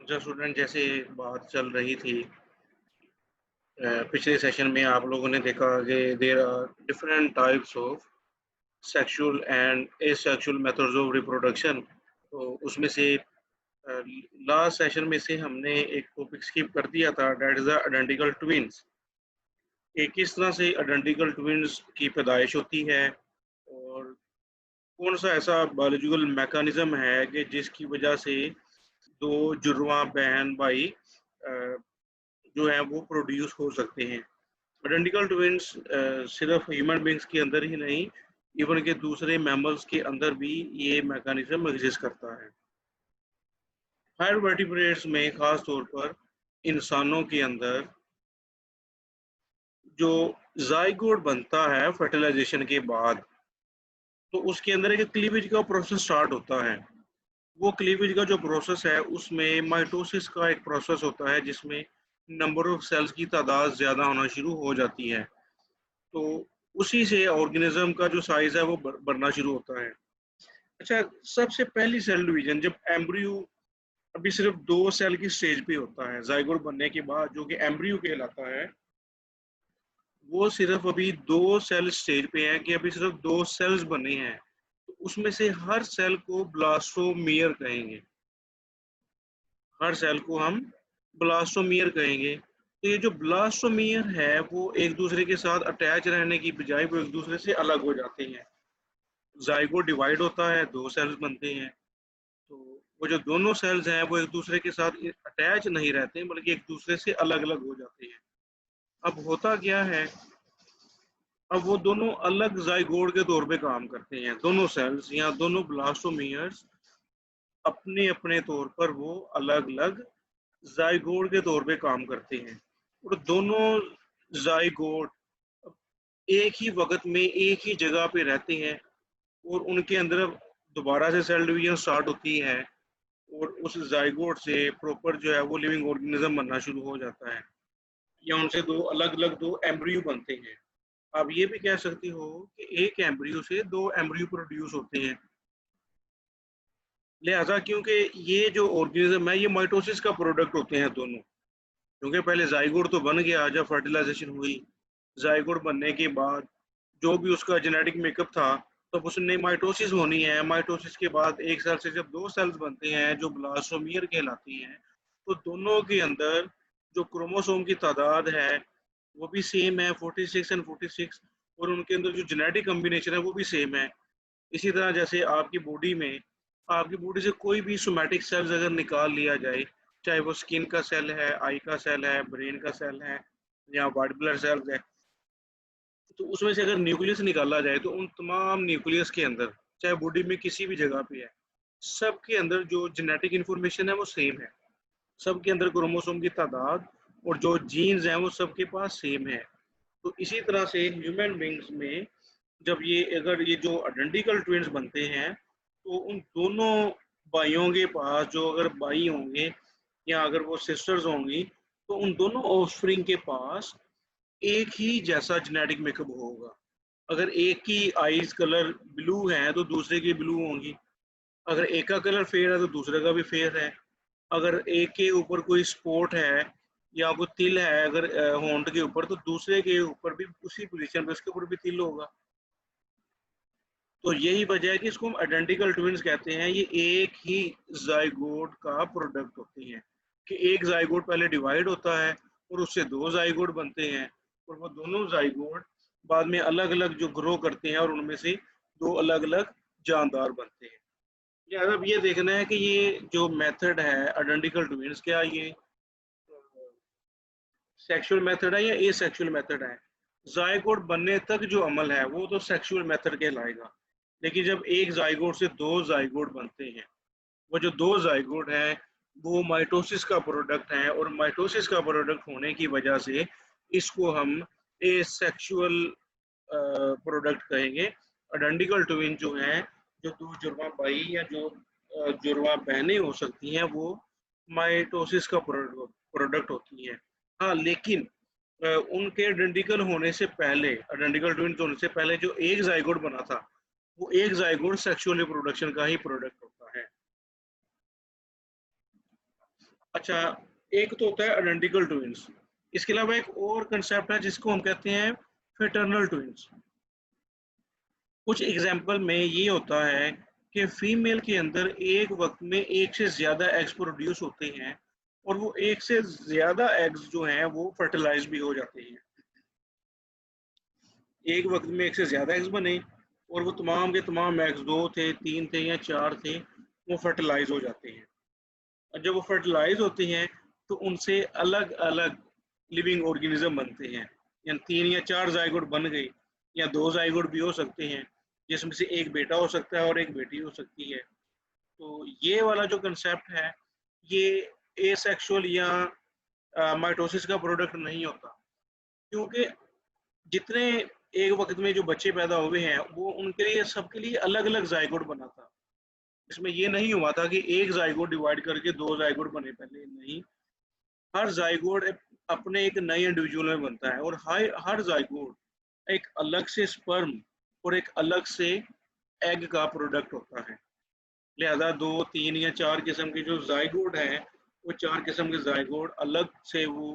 अच्छा स्टूडेंट, जैसे बात चल रही थी पिछले सेशन में आप लोगों ने देखा कि there are different types of sexual and asexual methods of reproduction. तो उसमें से लास्ट सेशन में से हमने एक टॉपिक स्किप कर दिया था, that is the identical twins, कि किस तरह से आइडेंटिकल ट्विन्स की पैदाइश होती है और कौन सा ऐसा बायोलॉजिकल मैकेनिज्म है कि जिसकी वजह से दो जुड़वा बहन भाई जो है वो प्रोड्यूस हो सकते हैं। आइडेंटिकल ट्विन्स सिर्फ ह्यूमन बींग्स के अंदर ही नहीं, इवन के दूसरे मैमल्स के अंदर भी ये मैकेनिज्म एग्जिस्ट करता है। हायर वर्टिब्रेट्स में खास तौर पर इंसानों के अंदर जो जाइगोट बनता है फर्टिलाइजेशन के बाद, तो उसके अंदर एक क्लीवेज का प्रोसेस स्टार्ट होता है। वो क्लीवेज का जो प्रोसेस है उसमें माइटोसिस का एक प्रोसेस होता है जिसमें नंबर ऑफ सेल्स की तादाद ज़्यादा होना शुरू हो जाती है। तो उसी से ऑर्गेनिज्म का जो साइज है वो बढ़ना शुरू होता है। अच्छा, सबसे पहली सेल डिवीजन जब एम्ब्रियो अभी सिर्फ 2 सेल की स्टेज पे होता है, जाइगोट बनने के बाद जो कि एम्ब्रियो कहलाता है, वो सिर्फ अभी 2 सेल स्टेज पे है कि अभी सिर्फ 2 सेल्स बने हैं। तो उसमें से हर सेल को ब्लास्टोमियर कहेंगे, हर सेल को हम ब्लास्टोमियर कहेंगे। तो ये जो ब्लास्टोमियर है वो एक दूसरे के साथ अटैच रहने की बजाय वो एक दूसरे से अलग हो जाते हैं। जाइगोट डिवाइड होता है, 2 सेल्स बनते हैं। तो वो जो दोनों सेल्स हैं वो एक दूसरे के साथ अटैच नहीं रहते बल्कि एक दूसरे से अलग अलग हो जाते हैं। अब होता क्या है, अब वो दोनों अलग जाइगोट के तौर पे काम करते हैं। दोनों सेल्स या दोनों ब्लास्टोमियर्स अपने अपने तौर पर वो अलग अलग जाइगोट के तौर पे काम करते हैं। और दोनों जाइगोट एक ही वक्त में एक ही जगह पे रहते हैं और उनके अंदर दोबारा से सेल डिवीजन स्टार्ट होती है और उस जाइगोट से प्रॉपर जो है वो लिविंग ऑर्गेनिज्म बनना शुरू हो जाता है, या उनसे दो अलग अलग दो एम्ब्रियो बनते हैं। आप ये भी कह सकते हो कि एक एम्ब्रियो से 2 एम्ब्रियो प्रोड्यूस होते हैं। लिहाजा क्योंकि ये जो ऑर्गेनिज्म है ये माइटोसिस का प्रोडक्ट होते हैं दोनों, क्योंकि पहले जाइगोट तो बन गया जब फर्टिलाइजेशन हुई। जाइगोट बनने के बाद जो भी उसका जेनेटिक मेकअप था, तब उसने माइटोसिस होनी है। माइटोसिस के बाद एक सेल से जब 2 सेल्स बनते हैं जो ब्लास्टोमियर कहलाती हैं, तो दोनों के अंदर जो क्रोमोसोम की तादाद है वो भी सेम है, 46 एंड 46। और उनके अंदर जो जेनेटिक कम्बिनेशन है वो भी सेम है। इसी तरह जैसे आपकी बॉडी से कोई भी सोमैटिक सेल्स अगर निकाल लिया जाए, चाहे वो स्किन का सेल है, आई का सेल है, ब्रेन का सेल है या वाइट ब्लड सेल्स है, तो उसमें से अगर न्यूक्लियस निकाला जाए तो उन तमाम न्यूक्लियस के अंदर, चाहे बॉडी में किसी भी जगह पे है, सबके अंदर जो जेनेटिक इंफॉर्मेशन है वो सेम है। सबके अंदर क्रोमोसोम की तादाद और जो जीन्स हैं वो सबके पास सेम है। तो इसी तरह से ह्यूमन बींग्स में जब ये अगर ये जो आइडेंटिकल ट्विन्स बनते हैं, तो उन दोनों भाइयों के पास जो अगर भाई होंगे या अगर वो सिस्टर्स होंगी, तो उन दोनों ऑफस्प्रिंग के पास एक ही जैसा जेनेटिक मेकअप होगा। अगर एक की आईज कलर ब्लू है तो दूसरे की ब्लू होंगी। अगर एक का कलर फेयर है तो दूसरे का भी फेयर है। अगर एक के ऊपर कोई स्पॉट है या कोई तिल है अगर होंठ के ऊपर, तो दूसरे के ऊपर भी उसी पोजीशन पे उसके ऊपर भी तिल होगा। तो यही वजह है कि इसको हम आइडेंटिकल ट्विन्स कहते हैं। ये एक ही जाइगोट का प्रोडक्ट होते हैं, कि एक जाइगोट पहले डिवाइड होता है और उससे 2 जाइगोट बनते हैं और वो दोनों जाइगोट बाद में अलग अलग जो ग्रो करते हैं और उनमें से 2 अलग अलग जानदार बनते हैं। लिहाजा अब ये देखना है कि ये जो मेथड है आइडेंटिकल ट्विन्स, क्या ये सेक्सुअल मेथड है या ए सेक्सुअल मेथड है। जाइगोट बनने तक जो अमल है वो तो सेक्सुअल मेथड कहलाएगा, लेकिन जब एक जाइगोट से 2 जाइगोट बनते हैं, वो जो 2 जाइगोट हैं वो माइटोसिस का प्रोडक्ट हैं और माइटोसिस का प्रोडक्ट होने की वजह से इसको हम ए सेक्सुअल प्रोडक्ट कहेंगे। आइडेंटिकल ट्विन जो हैं, जो 2 जुड़वा भाई या जो जुड़वा बहनें हो सकती हैं, वो माइटोसिस का प्रोडक्ट होती हैं। हाँ, लेकिन उनके आइडेंटिकल होने से पहले, आइडेंटिकल ट्विन्स होने से पहले जो एक जाइगोट बना था, वो एक जाइगोट सेक्सुअल रिप्रोडक्शन का ही प्रोडक्ट होता है। अच्छा, एक तो होता है आइडेंटिकल ट्विंस। इसके अलावा एक और कंसेप्ट है जिसको हम कहते हैं फ्रेटर्नल ट्विंस। कुछ एग्जाम्पल में ये होता है कि फीमेल के अंदर एक वक्त में एक से ज्यादा एग्स प्रोड्यूस होते हैं और वो एक से ज्यादा एग्स जो हैं वो फर्टिलाइज भी हो जाते हैं। एक वक्त में एक से ज्यादा एग्स बने और वो तमाम के तमाम एग्स, 2 थे, 3 थे या 4 थे, वो फर्टिलाइज हो जाते हैं। और जब वो फर्टिलाइज होते हैं तो उनसे अलग अलग लिविंग ऑर्गेनिज्म बनते हैं। या 3 या 4 जाइगोट बन गए या 2 जाइगोट भी हो सकते हैं, जिसमें से एक बेटा हो सकता है और एक बेटी हो सकती है। तो ये वाला जो कंसेप्ट है ये एसेक्सुअल या माइटोसिस का प्रोडक्ट नहीं होता, क्योंकि जितने एक वक्त में जो बच्चे पैदा हुए हैं वो उनके लिए सबके लिए अलग अलग जाइगोट बना था। इसमें ये नहीं हुआ था कि एक जाइगोट डिवाइड करके 2 जाइगोट बने, पहले नहीं। हर जाइगोट अपने एक नए इंडिविजुअल में बनता है और हर जाइगोट एक अलग से स्पर्म और एक अलग से एग का प्रोडक्ट होता है। लिहाजा 2, 3 या 4 किस्म के जो जाइगोट हैं वो 4 किस्म के जाइगोट अलग से वो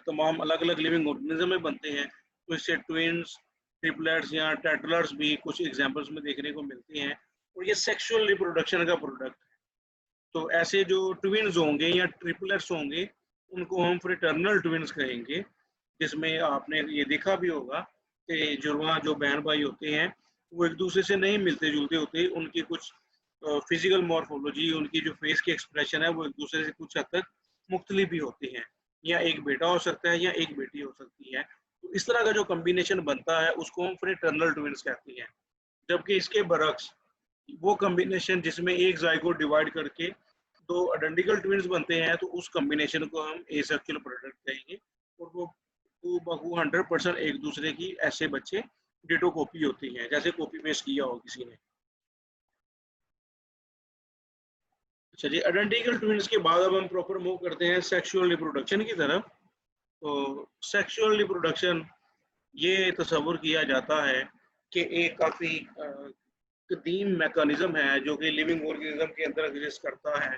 तमाम अलग अलग लिविंग ऑर्गेनिज्म में बनते हैं। तो इससे ट्विंस, ट्रिपलेट्स या टेट्लर्स भी कुछ एग्जांपल्स में देखने को मिलते हैं और ये सेक्सुअल रिप्रोडक्शन का प्रोडक्ट है। तो ऐसे जो ट्विंस होंगे या ट्रिपलेट्स होंगे उनको हम फ्रेटर्नल ट्विंस कहेंगे, जिसमें आपने ये देखा भी होगा कि जुड़वा जो बहन भाई होते हैं वो एक दूसरे से नहीं मिलते जुलते होते, उनकी कुछ फिजिकल मॉर्फोलॉजी, उनकी जो फेस की एक्सप्रेशन है वो एक दूसरे से कुछ हद तक मुख्तलिफ भी होती हैं। या एक बेटा हो सकता है या एक बेटी हो सकती है। तो इस तरह का जो कम्बिनेशन बनता है उसको हम फ्रेटर्नल ट्विंस कहते हैं। जबकि इसके बरक्स वो कम्बिनेशन जिसमें एक जाइगोट डिवाइड करके 2 आइडेंटिकल ट्विंस बनते हैं तो उस कम्बिनेशन को हम एसेक्सुअल प्रोडक्ट कहेंगे। और वो बहू 100% एक दूसरे की ऐसे बच्चे डिटो कॉपी होती हैं, जैसे कॉपी पेस्ट किया हो किसी ने। चलिए, आइडेंटिकल ट्विंस के बाद अब हम प्रॉपर मूव करते हैं सेक्सुअल रिप्रोडक्शन की तरफ। तो सेक्सुअल रिप्रोडक्शन ये तस्वुर किया जाता है कि एक काफ़ी कदीम मैकेनिज्म है जो कि लिविंग ऑर्गेनिज्म के अंदर एग्जिस्ट करता है।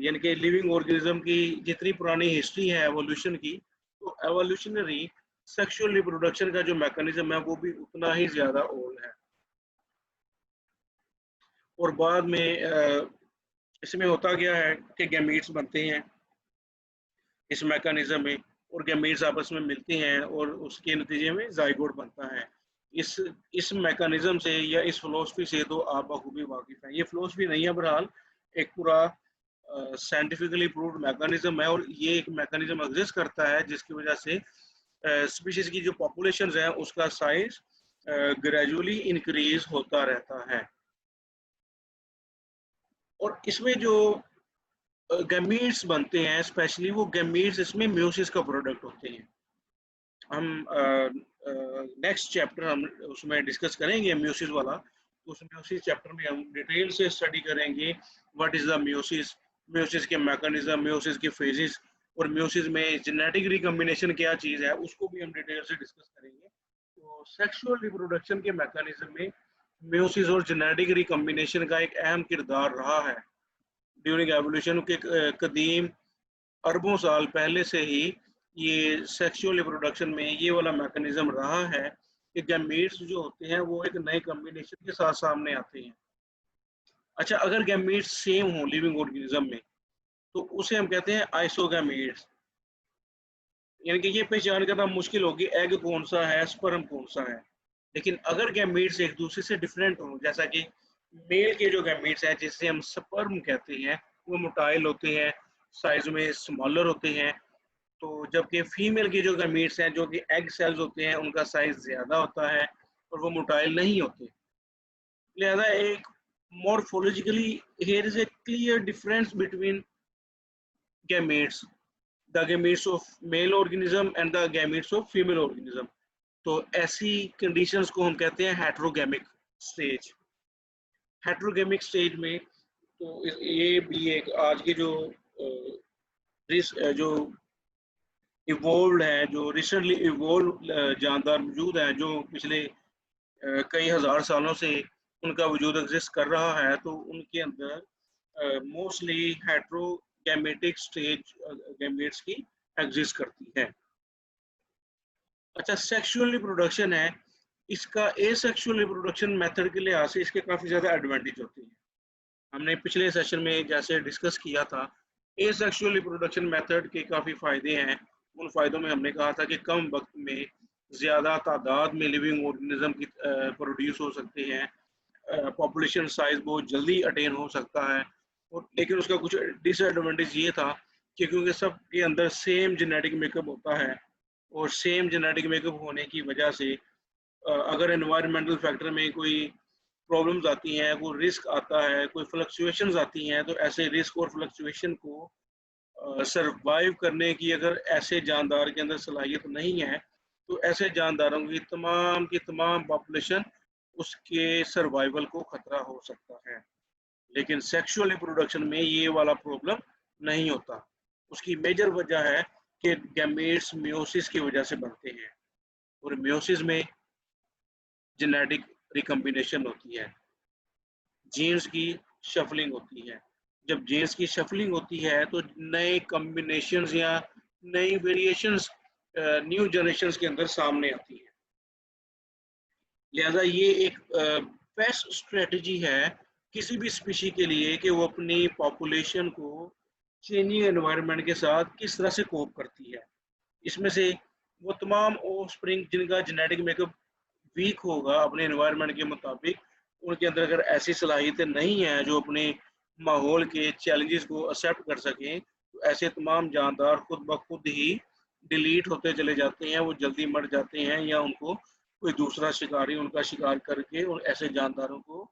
यानी कि लिविंग ऑर्गेनिज्म की जितनी पुरानी हिस्ट्री है एवोल्यूशन की, तो एवोल्यूशनरी सेक्सुअल रिप्रोडक्शन का जो मैकेनिज्म है वो भी उतना ही ज़्यादा ओल्ड है। और बाद में इसमें होता क्या है कि गैमीट्स बनते हैं इस मैकेनिज्म में, और गैमीट्स आपस में मिलते हैं और उसके नतीजे में जाइगोट बनता है। इस इस मैकेनिज्म से या इस फिलोसफी से तो आप बखूबी वाकिफ हैं। ये फिलोसफी नहीं है, बहरहाल एक पूरा साइंटिफिकली प्रूव्ड मैकेनिज्म है और ये एक मैकेनिज्म एग्जिस्ट करता है जिसकी वजह से स्पीशीज की जो पॉपुलेशन है उसका साइज ग्रेजुअली इंक्रीज होता रहता है। और इसमें जो गैमीट्स बनते हैं स्पेशली वो गैमीट्स इसमें म्यूसिस का प्रोडक्ट होते हैं। हम नेक्स्ट चैप्टर हम उसमें डिस्कस करेंगे म्यूसिस वाला। तो उस म्यूसिस चैप्टर में हम डिटेल से स्टडी करेंगे what is the meiosis, meiosis के मैकेनिज्म, म्यूसिस के फेजेस और म्यूसिस में जेनेटिक रिकॉम्बिनेशन क्या चीज़ है उसको भी हम डिटेल से डिस्कस करेंगे। तो सेक्सुअल रिप्रोडक्शन के मैकेनिज्म में म्यूसिस और जेनेटिक रिकॉम्बिनेशन का एक अहम किरदार रहा है। ड्यूरिंग एवोल्यूशन के कदीम अरबों साल पहले से ही ये सेक्सुअल रिप्रोडक्शन में ये वाला मैकेनिज्म रहा है कि गैमीट्स जो होते हैं वो एक नए कॉम्बिनेशन के साथ सामने आते हैं। अच्छा, अगर गैमीट्स सेम हो लिविंग ऑर्गेनिज्म में तो उसे हम कहते हैं आइसोगैमीट्स। यानी कि ये पहचान करना मुश्किल होगी एग कौन सा है, स्पर्म कौन सा है। लेकिन अगर गैमीट्स एक दूसरे से डिफरेंट हो, जैसा कि मेल के जो गैमीट्स हैं जिसे हम स्पर्म कहते हैं वो मोटाइल होते हैं, साइज में स्मॉलर होते हैं। तो जबकि फीमेल के जो गैमीट्स हैं जो कि एग सेल्स होते हैं उनका साइज ज़्यादा होता है और वो मोटाइल नहीं होते। लिहाजा एक morphologically here is a clear difference between gametes, the gametes of male organism and the gametes of female organism. तो ऐसी कंडीशंस को हम कहते हैं हेट्रोगैमिक स्टेज। हेट्रोगैमिक स्टेज में तो ये भी एक आज की जो इवोल्व है, जो रिसेंटली इवोल्व जानदार मौजूद हैं जो पिछले कई हज़ार सालों से उनका वजूद एग्जिस्ट कर रहा है, तो उनके अंदर mostly hetero gametic stage gametes की एग्जिस्ट करती है। अच्छा, सेक्सुअल रिप्रोडक्शन है, इसका एसेक्सुअल रिप्रोडक्शन मेथड के लिहाज से इसके काफ़ी ज़्यादा एडवांटेज होते हैं। हमने पिछले सेशन में जैसे डिस्कस किया था, एसेक्सुअल रिप्रोडक्शन मेथड के काफ़ी फ़ायदे हैं। उन फ़ायदों में हमने कहा था कि कम वक़्त में ज़्यादा तादाद में लिविंग ऑर्गेनिज़्म की प्रोड्यूस हो सकते हैं। पॉपुलेशन साइज़ बहुत जल्दी अटेन हो सकता है, और लेकिन उसका कुछ डिसएडवांटेज ये था कि क्योंकि सबके अंदर सेम जेनेटिक मेकअप होता है, और सेम जेनेटिक मेकअप होने की वजह से अगर एनवायरमेंटल फैक्टर में कोई प्रॉब्लम्स आती हैं, कोई रिस्क आता है, कोई फ्लक्चुएशंस आती हैं, तो ऐसे रिस्क और फ्लक्चुएशन को सर्वाइव करने की अगर ऐसे जानदार के अंदर सलाहियत नहीं है, तो ऐसे जानदारों की तमाम पॉपुलेशन उसके सर्वाइवल को खतरा हो सकता है। लेकिन सेक्सुअल रिप्रोडक्शन में ये वाला प्रॉब्लम नहीं होता। उसकी मेजर वजह है कि गैमेट्स मियोसिस की वजह से बनते हैं, और मियोसिस में जेनेटिक रिकम्बिनेशन होती है, जीन्स की शफलिंग होती है। जब जीन्स की शफलिंग होती है तो नए कॉम्बिनेशंस या नई वेरिएशंस न्यू जनरेशंस के अंदर सामने आती हैं। लिहाजा ये एक बेस्ट स्ट्रेटजी है किसी भी स्पीशी के लिए कि वो अपनी पॉपुलेशन को चेंजिंग एनवायरनमेंट के साथ किस तरह से कोप करती है। इसमें से वो तमाम ऑफस्प्रिंग जिनका जेनेटिक मेकअप वीक होगा अपने एनवायरनमेंट के मुताबिक, उनके अंदर अगर ऐसी सलाहियतें नहीं हैं जो अपने माहौल के चैलेंजेस को एक्सेप्ट कर सकें, तो ऐसे तमाम जानदार खुद ब खुद ही डिलीट होते चले जाते हैं, वो जल्दी मर जाते हैं, या उनको कोई दूसरा शिकारी उनका शिकार करके उन ऐसे जानदारों को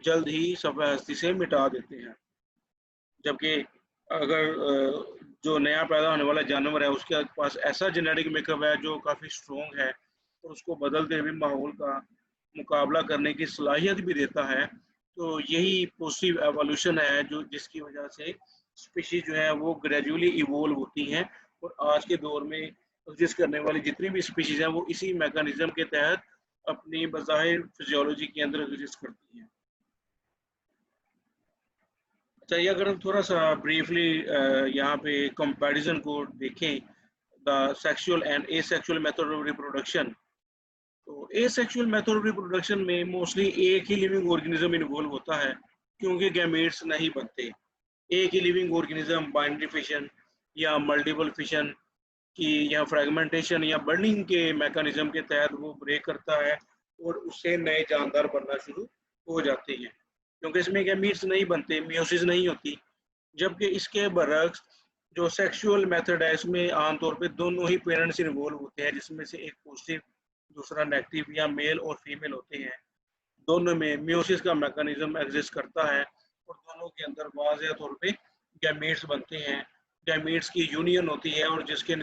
जल्द ही सफ़े हस्ती से मिटा देते हैं। जबकि अगर जो नया पैदा होने वाला जानवर है उसके पास ऐसा जेनेटिक मेकअप है जो काफ़ी स्ट्रॉन्ग है, और उसको बदलते हुए माहौल का मुकाबला करने की सलाहियत भी देता है, तो यही पॉजिटिव एवोल्यूशन है जो जिसकी वजह से स्पीशीज जो है वो ग्रेजुअली इवोल्व होती हैं, और आज के दौर में एग्जिस्ट करने वाली जितनी भी स्पीशीज हैं वो इसी मैकेनिज्म के तहत अपनी बज़ाहिर फिजियोलॉजी के अंदर एग्जिस्ट करती हैं। चलिए अगर हम थोड़ा सा ब्रीफली यहाँ पे कंपैरिजन को देखें, the sexual and asexual method of reproduction, तो एसेक्सुअल मेथड ऑफ रिप्रोडक्शन में मोस्टली एक ही लिविंग ऑर्गेनिज्म इन्वॉल्व होता है, क्योंकि गैमेट्स नहीं बनते। एक ही लिविंग ऑर्गेनिज्म बाइनरी फिशन या मल्टीपल फिशन की या फ्रेगमेंटेशन या बर्निंग के मैकेनिज्म के तहत वो ब्रेक करता है, और उससे नए जानदार बनना शुरू हो जाते हैं, क्योंकि इसमें गैमीट्स नहीं बनते, मियोसिस नहीं होती। जबकि इसके बरक्स जो सेक्सुअल मेथड है इसमें आमतौर पे दोनों ही पेरेंट्स इन्वॉल्व होते हैं, जिसमें से एक पॉजिटिव दूसरा नेगेटिव, या मेल और फीमेल होते हैं। दोनों में मियोसिस का मैकेनिज्म एग्जिस्ट करता है, और दोनों के अंदर वाज़ेह तौर पे गैमीट्स बनते हैं। गैमीट्स की यूनियन होती है, और जिसके